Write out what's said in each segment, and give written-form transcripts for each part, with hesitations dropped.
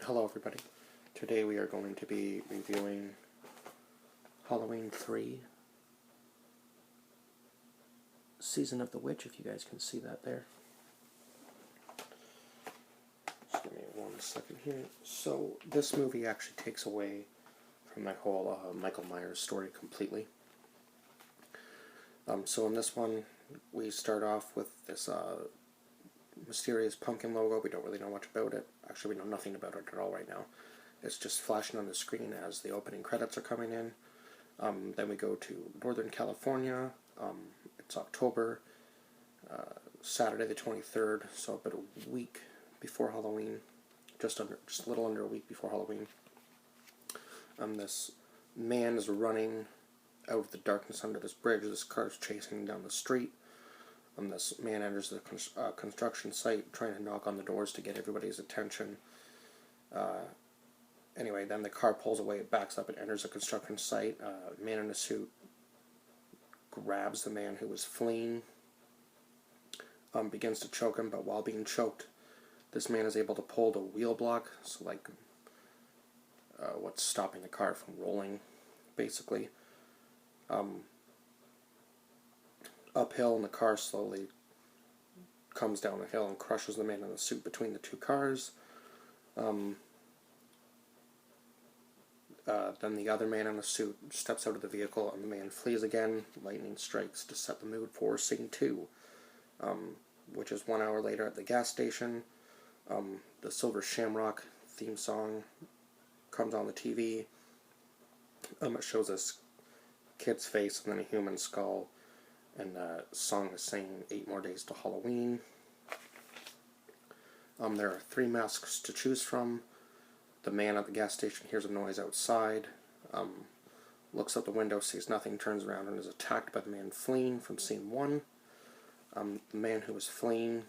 Hello everybody. Today we are going to be reviewing Halloween 3, Season of the Witch, if you guys can see that there. Just give me 1 second here. So, this movie actually takes away from that whole Michael Myers story completely. So in this one, we start off with this mysterious pumpkin logo. We don't really know much about it. Actually, we know nothing about it at all right now. It's just flashing on the screen as the opening credits are coming in. Then we go to Northern California. It's October, Saturday the 23rd, so about a week before Halloween, just a little under a week before Halloween. This man is running out of the darkness under this bridge. This car is chasing him down the street. This man enters the construction site, trying to knock on the doors to get everybody's attention. Anyway, then the car pulls away, it backs up, and enters the construction site. A man in a suit grabs the man who was fleeing, begins to choke him, but while being choked, this man is able to pull the wheel block, so like what's stopping the car from rolling, basically. Uphill, and the car slowly comes down the hill and crushes the man in the suit between the two cars. Then the other man in the suit steps out of the vehicle, and the man flees again. Lightning strikes to set the mood for Scene 2, which is 1 hour later at the gas station. The Silver Shamrock theme song comes on the TV. It shows this kid's face and then a human skull, and the song is saying 8 more days to Halloween. There are 3 masks to choose from. The man at the gas station hears a noise outside, looks out the window, sees nothing, turns around, and is attacked by the man fleeing from Scene 1. The man who was fleeing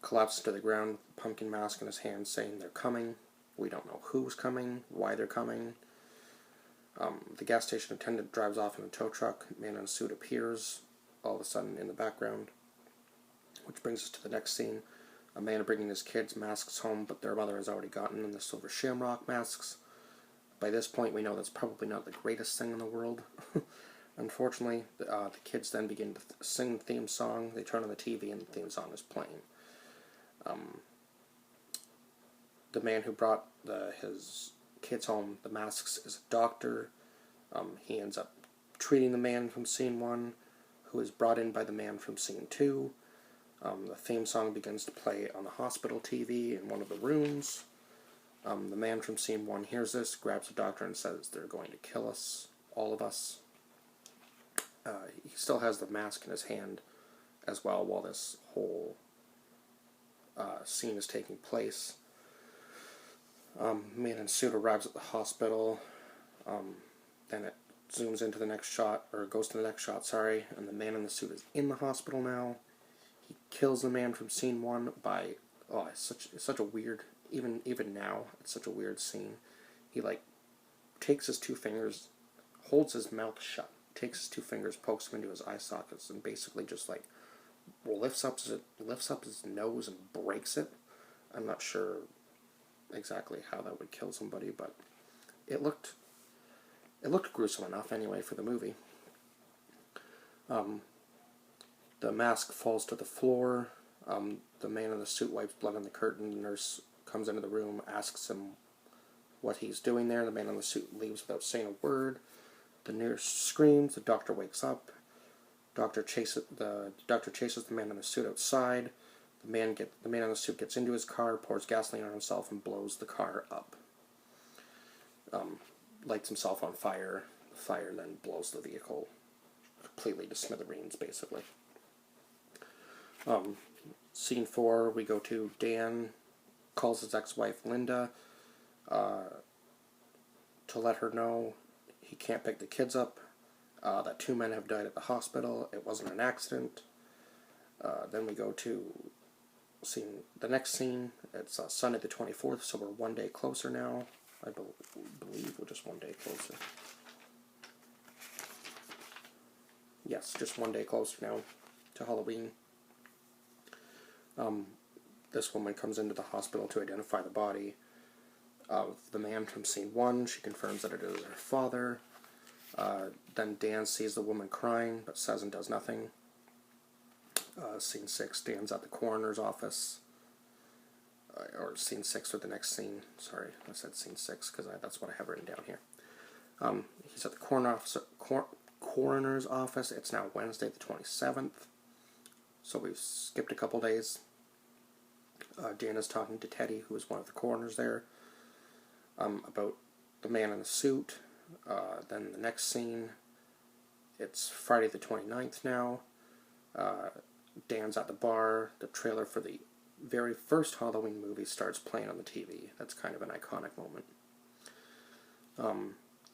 collapses to the ground with a pumpkin mask in his hand, saying they're coming. We don't know who's coming, why they're coming. The gas station attendant drives off in a tow truck. The man in a suit appears all of a sudden in the background, which brings us to the next scene. A man bringing his kids' masks home, but their mother has already gotten them the Silver Shamrock masks. By this point, we know that's probably not the greatest thing in the world. Unfortunately, the kids then begin to sing the theme song. They turn on the TV, and the theme song is playing. The man who brought his kids home the masks is a doctor. He ends up treating the man from Scene 1, who is brought in by the man from Scene 2. The theme song begins to play on the hospital TV in one of the rooms. The man from Scene 1 hears this, grabs the doctor, and says they're going to kill us, all of us. He still has the mask in his hand as well while this whole scene is taking place. Man in suit arrives at the hospital. Then it zooms into the next shot, or goes to the next shot, sorry, and the man in the suit is in the hospital now. He kills the man from Scene 1 by, it's such a weird, even now, it's such a weird scene. He, takes his 2 fingers, holds his mouth shut, takes his 2 fingers, pokes them into his eye sockets, and basically just, lifts up his nose and breaks it. I'm not sure exactly how that would kill somebody, but it looked gruesome enough anyway for the movie. The mask falls to the floor. The man in the suit wipes blood on the curtain. The nurse comes into the room, asks him what he's doing there. The man in the suit leaves without saying a word. The nurse screams. The doctor wakes up. The doctor chases the man in the suit outside. The man in the suit gets into his car, pours gasoline on himself, and blows the car up. Lights himself on fire. The fire then blows the vehicle completely to smithereens, basically. Scene 4, we go to Dan calls his ex-wife Linda to let her know he can't pick the kids up, that 2 men have died at the hospital, it wasn't an accident. Then we go to the next scene. It's Sunday the 24th, so we're 1 day closer now. I believe we're just 1 day closer. Yes, just 1 day closer now to Halloween. This woman comes into the hospital to identify the body. of the man from scene 1. She confirms that it is her father. Then Dan sees the woman crying, but says and does nothing. Scene 6, Dan's at the coroner's office. Or scene 6 or the next scene. Sorry, I said scene 6 because that's what I have written down here. He's at the coroner's office. It's now Wednesday the 27th. So we've skipped a couple days. Dan is talking to Teddy, who is one of the coroners there, about the man in the suit. Then the next scene, it's Friday the 29th now. Dan's at the bar. The trailer for the very first Halloween movie starts playing on the TV. That's kind of an iconic moment.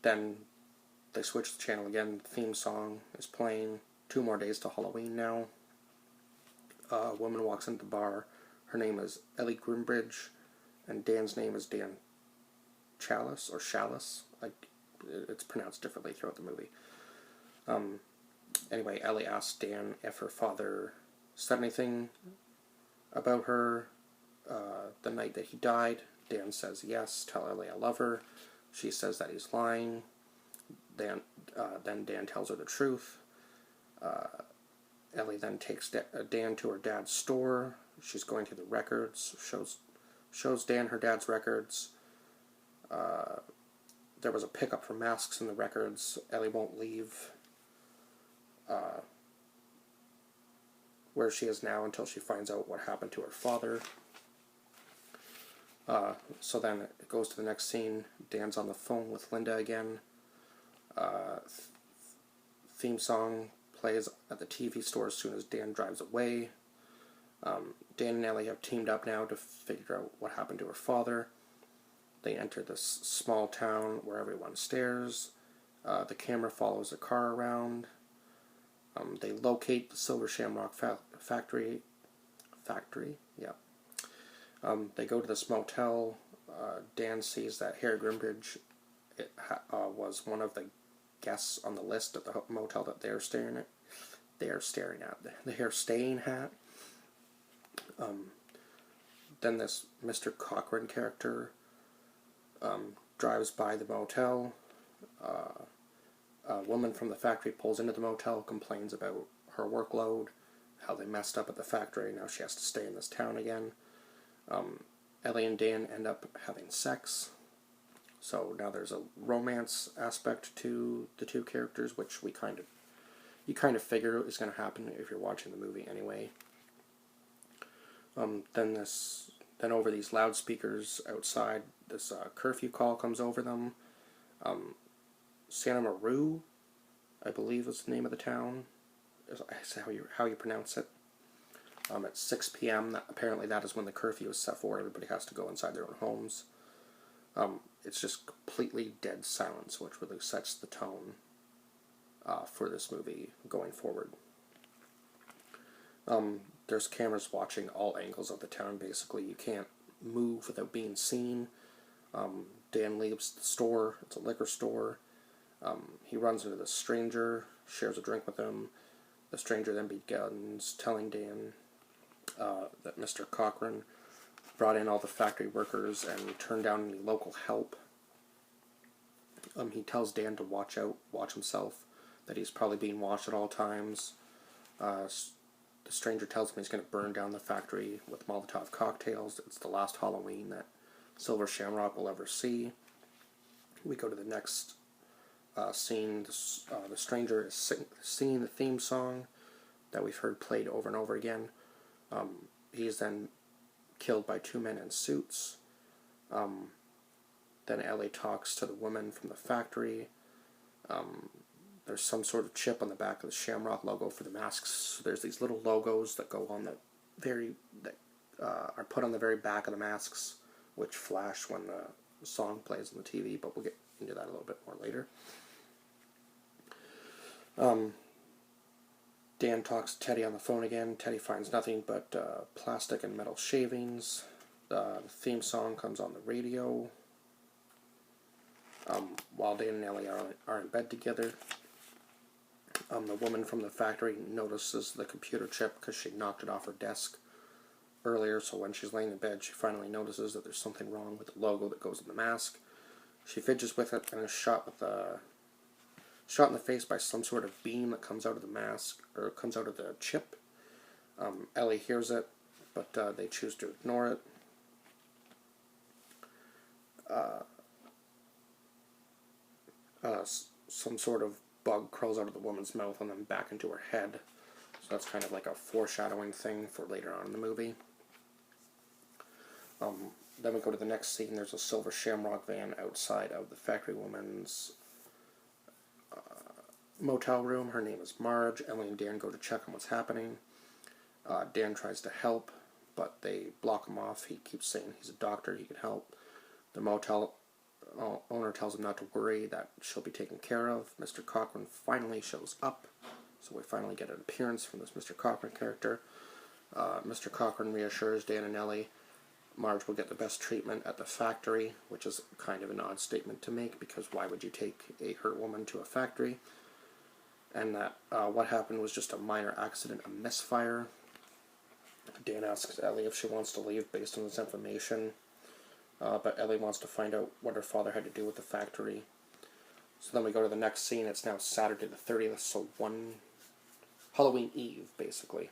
Then they switch the channel again. The theme song is playing. 2 more days to Halloween now. A woman walks into the bar. Her name is Ellie Grimbridge, and Dan's name is Dan Chalice, or Chalice. It's pronounced differently throughout the movie. Anyway, Ellie asks Dan if her father said anything about her the night that he died. Dan says yes. Tell Ellie I love her. She says that he's lying. Then Dan tells her the truth. Ellie then takes Dan to her dad's store. She's going through the records. Shows Dan her dad's records. There was a pickup for masks in the records. Ellie won't leave where she is now until she finds out what happened to her father. So then it goes to the next scene. Dan's on the phone with Linda again. Theme song plays at the TV store as soon as Dan drives away. Dan and Ellie have teamed up now to figure out what happened to her father. They enter this small town where everyone stares. The camera follows the car around. They locate the Silver Shamrock factory. Yeah. They go to this motel. Dan sees that Harry Grimbridge was one of the guests on the list at the motel that they're staring at. The hair staying hat. Then this Mr. Cochran character drives by the motel. A woman from the factory pulls into the motel, complains about her workload, how they messed up at the factory, now she has to stay in this town again. Ellie and Dan end up having sex. So now there's a romance aspect to the two characters, which you kind of figure is going to happen if you're watching the movie anyway. Then over these loudspeakers outside, this curfew call comes over them. Santa Maru, I believe is the name of the town. Is how you pronounce it. At 6 p.m. Apparently that is when the curfew is set for. Everybody has to go inside their own homes. It's just completely dead silence, which really sets the tone for this movie going forward. There's cameras watching all angles of the town, basically. You can't move without being seen. Dan leaves the store. It's a liquor store. He runs into the stranger, shares a drink with him. The stranger then begins telling Dan that Mr. Cochran brought in all the factory workers and turned down any local help. He tells Dan to watch himself, that he's probably being watched at all times. The stranger tells him he's going to burn down the factory with Molotov cocktails. It's the last Halloween that Silver Shamrock will ever see. We go to the next scene. The stranger is singing the theme song that we've heard played over and over again. He's then killed by 2 men in suits. Then Ellie talks to the woman from the factory. There's some sort of chip on the back of the Shamrock logo for the masks. So there's these little logos that go on that are put on the very back of the masks, which flash when the song plays on the TV. But we'll get into that a little bit more later. Dan talks to Teddy on the phone again. Teddy finds nothing but plastic and metal shavings. The theme song comes on the radio. While Dan and Ellie are in bed together. The woman from the factory notices the computer chip because she knocked it off her desk earlier, so when she's laying in bed, she finally notices that there's something wrong with the logo that goes in the mask. She fidgets with it and is shot in the face by some sort of beam that comes out of the mask, or comes out of the chip. Ellie hears it, but they choose to ignore it. Some sort of bug crawls out of the woman's mouth and then back into her head. So that's kind of like a foreshadowing thing for later on in the movie. Then we go to the next scene. There's a silver Shamrock van outside of the factory woman's motel room. Her name is Marge. Ellie and Dan go to check on what's happening. Dan tries to help, but they block him off. He keeps saying he's a doctor, he can help. The motel owner tells him not to worry, that she'll be taken care of. Mr. Cochran finally shows up, so we finally get an appearance from this Mr. Cochran character. Mr. Cochran reassures Dan and Ellie Marge will get the best treatment at the factory, which is kind of an odd statement to make, because why would you take a hurt woman to a factory? And that what happened was just a minor accident, a misfire. Dan asks Ellie if she wants to leave based on this information, but Ellie wants to find out what her father had to do with the factory. So then we go to the next scene. It's now Saturday the 30th, so Halloween Eve, basically.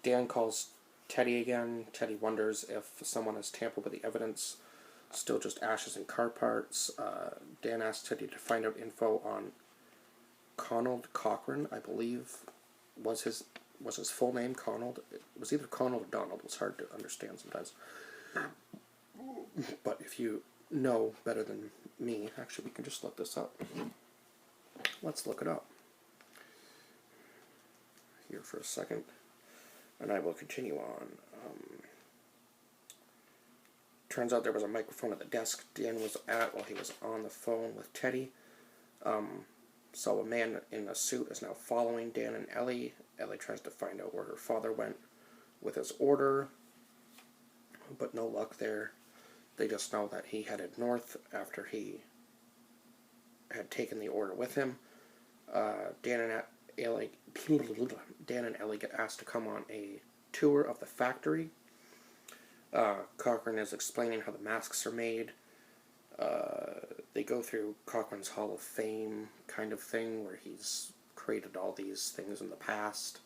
Dan calls Teddy again. Teddy wonders if someone has tampered with the evidence. Still just ashes and car parts. Dan asks Teddy to find out info on Conald Cochran, I believe was his full name. Conald. It was either Conald or Donald. It's hard to understand sometimes. But if you know better than me, actually we can just look this up. Let's look it up here for a second, and I will continue on. Turns out there was a microphone at the desk Dan was at while he was on the phone with Teddy. So a man in a suit is now following Dan and Ellie. Ellie tries to find out where her father went with his order, but no luck there. They just know that he headed north after he had taken the order with him. Dan and Ellie get asked to come on a tour of the factory. Cochran is explaining how the masks are made. They go through Cochran's Hall of Fame kind of thing, where he's created all these things in the past.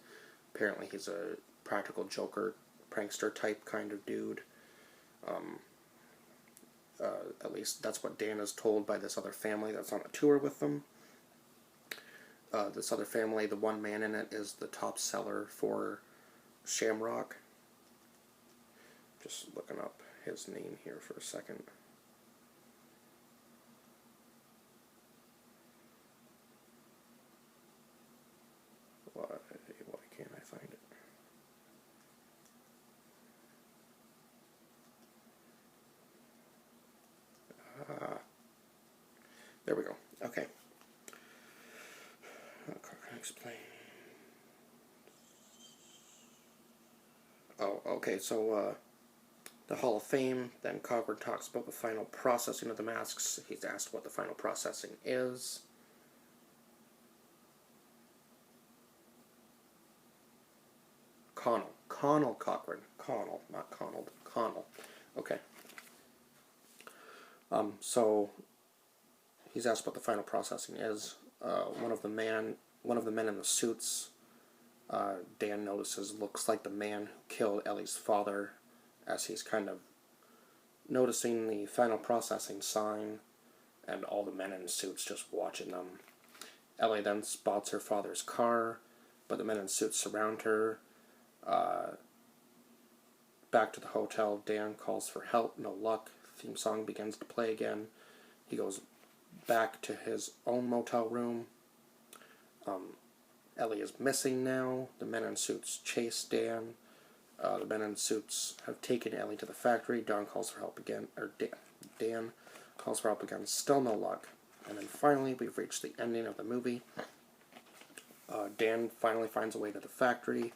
Apparently he's a practical joker, prankster type kind of dude. At least that's what Dan is told by this other family that's on a tour with them. This other family, the one man in it is the top seller for Shamrock. Just looking up his name here for a second. Why can't I find it? There we go. Okay. Explain. Oh, okay, so, the Hall of Fame, then Cochran talks about the final processing of the masks. He's asked what the final processing is. Conald Cochran. Connell, not Conald. Connell. Okay. So he's asked what the final processing is. One of the men in the suits, Dan notices, looks like the man who killed Ellie's father, as he's kind of noticing the final processing sign, and all the men in suits just watching them. Ellie then spots her father's car, but the men in suits surround her. Back to the hotel, Dan calls for help, no luck. Theme song begins to play again. He goes back to his own motel room. Ellie is missing now. The men in suits chase Dan. The men in suits have taken Ellie to the factory. Dan calls for help again, Dan calls for help again. Still no luck. And then finally, we've reached the ending of the movie. Dan finally finds a way to the factory.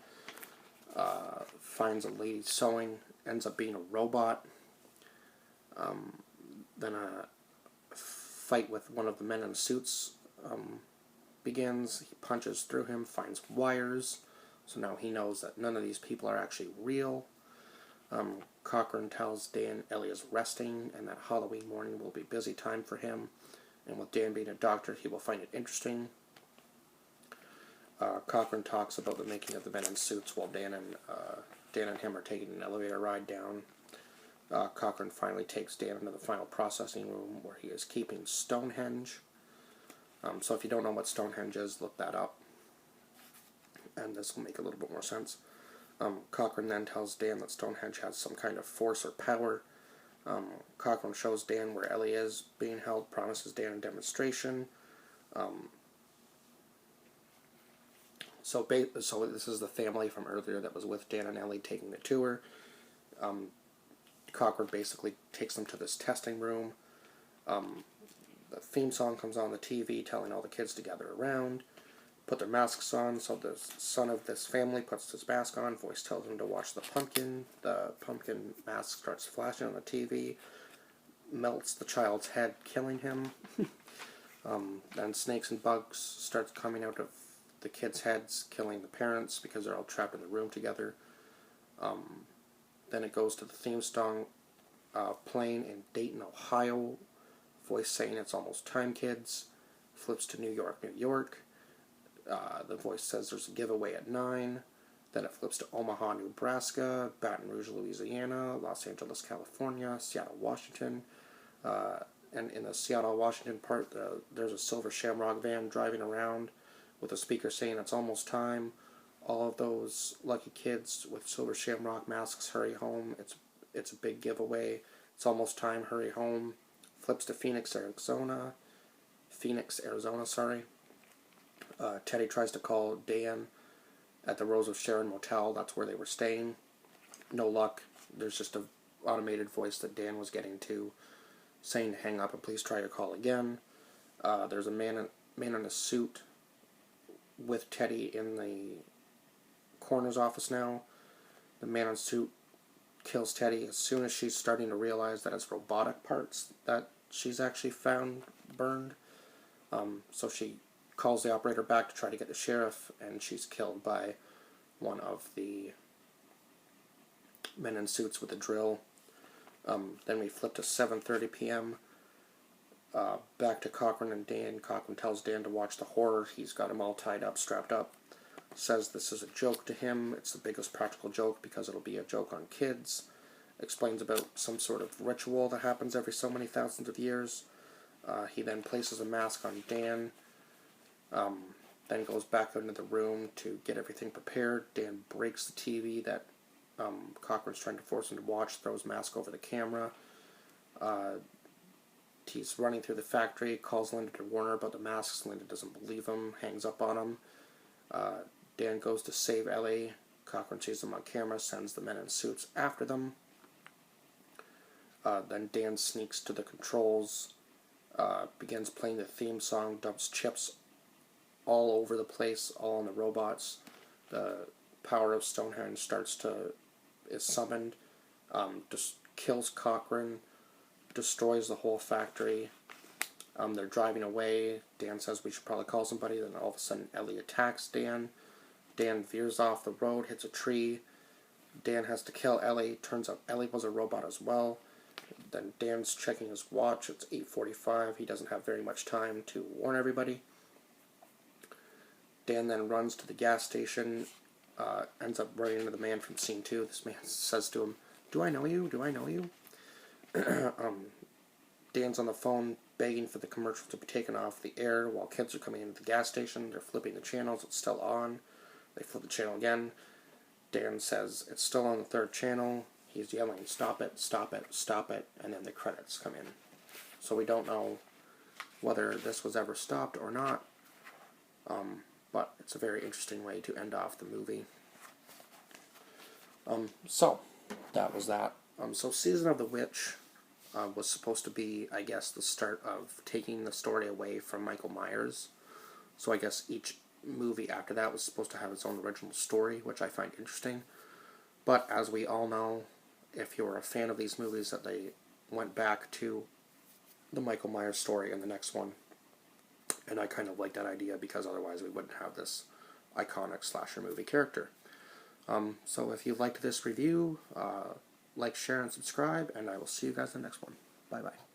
Finds a lady sewing. Ends up being a robot. Then a fight with one of the men in suits begins. He punches through him, finds wires, So now he knows that none of these people are actually real. Cochran tells Dan Ellie is resting and that Halloween morning will be a busy time for him. And with Dan being a doctor, he will find it interesting. Cochran talks about the making of the men in suits while Dan and him are taking an elevator ride down. Cochran finally takes Dan into the final processing room where he is keeping Stonehenge. So if you don't know what Stonehenge is, look that up. And this will make a little bit more sense. Cochran then tells Dan that Stonehenge has some kind of force or power. Cochran shows Dan where Ellie is being held, promises Dan a demonstration. So this is the family from earlier that was with Dan and Ellie taking the tour. Cochran basically takes them to this testing room. The theme song comes on the TV telling all the kids to gather around, put their masks on, so the son of this family puts his mask on. Voice tells him to watch the pumpkin. The pumpkin mask starts flashing on the TV, melts the child's head, killing him. Then snakes and bugs starts coming out of the kids' heads, killing the parents because they're all trapped in the room together. Then it goes to the theme song playing in Dayton, Ohio. Voice saying it's almost time, kids. Flips to New York, New York. The voice says there's a giveaway at 9. Then it flips to Omaha, Nebraska, Baton Rouge, Louisiana, Los Angeles, California, Seattle, Washington. And in the Seattle, Washington part, there's a silver Shamrock van driving around with a speaker saying it's almost time. All of those lucky kids with silver Shamrock masks, hurry home. It's a big giveaway. It's almost time, hurry home. Flips to Phoenix, Arizona. Teddy tries to call Dan at the Rose of Sharon Motel. That's where they were staying. No luck. There's just an automated voice that Dan was getting to saying to hang up and please try your call again. There's a man in a suit with Teddy in the coroner's office now. The man in the suit kills Teddy as soon as she's starting to realize that it's robotic parts that she's actually found burned. So she calls the operator back to try to get the sheriff, and she's killed by one of the men in suits with a drill. Then we flip to 7:30 p.m. Back to Cochran and Dan. Cochran tells Dan to watch the horror. He's got him all tied up, strapped up. Says this is a joke to him. It's the biggest practical joke because it'll be a joke on kids. Explains about some sort of ritual that happens every so many thousands of years. He then places a mask on Dan. Then goes back into the room to get everything prepared. Dan breaks the TV that Cochran's trying to force him to watch, throws mask over the camera. He's running through the factory, calls Linda to warn her about the masks. Linda doesn't believe him, hangs up on him. Dan goes to save Ellie. Cochran sees them on camera, sends the men in suits after them. Then Dan sneaks to the controls, begins playing the theme song, dumps chips all over the place, all on the robots. The power of Stonehenge is summoned, just kills Cochran, destroys the whole factory. They're driving away. Dan says we should probably call somebody. Then all of a sudden Ellie attacks Dan. Dan veers off the road, hits a tree. Dan has to kill Ellie. Turns out Ellie was a robot as well. Then Dan's checking his watch. It's 8:45. He doesn't have very much time to warn everybody. Dan then runs to the gas station. Ends up running into the man from scene 2. This man says to him, "Do I know you? Do I know you?" Dan's on the phone begging for the commercial to be taken off the air while kids are coming into the gas station. They're flipping the channels. It's still on. They flip the channel again. Dan says it's still on the 3rd channel. He's yelling, "Stop it, stop it, stop it," and then the credits come in. So we don't know whether this was ever stopped or not, but it's a very interesting way to end off the movie. So that was that. So Season of the Witch was supposed to be, I guess, the start of taking the story away from Michael Myers. So I guess each movie after that was supposed to have its own original story, which I find interesting. But as we all know, if you're a fan of these movies, that they went back to the Michael Myers story in the next one. And I kind of like that idea because otherwise we wouldn't have this iconic slasher movie character. So if you liked this review, like, share, and subscribe, and I will see you guys in the next one. Bye-bye.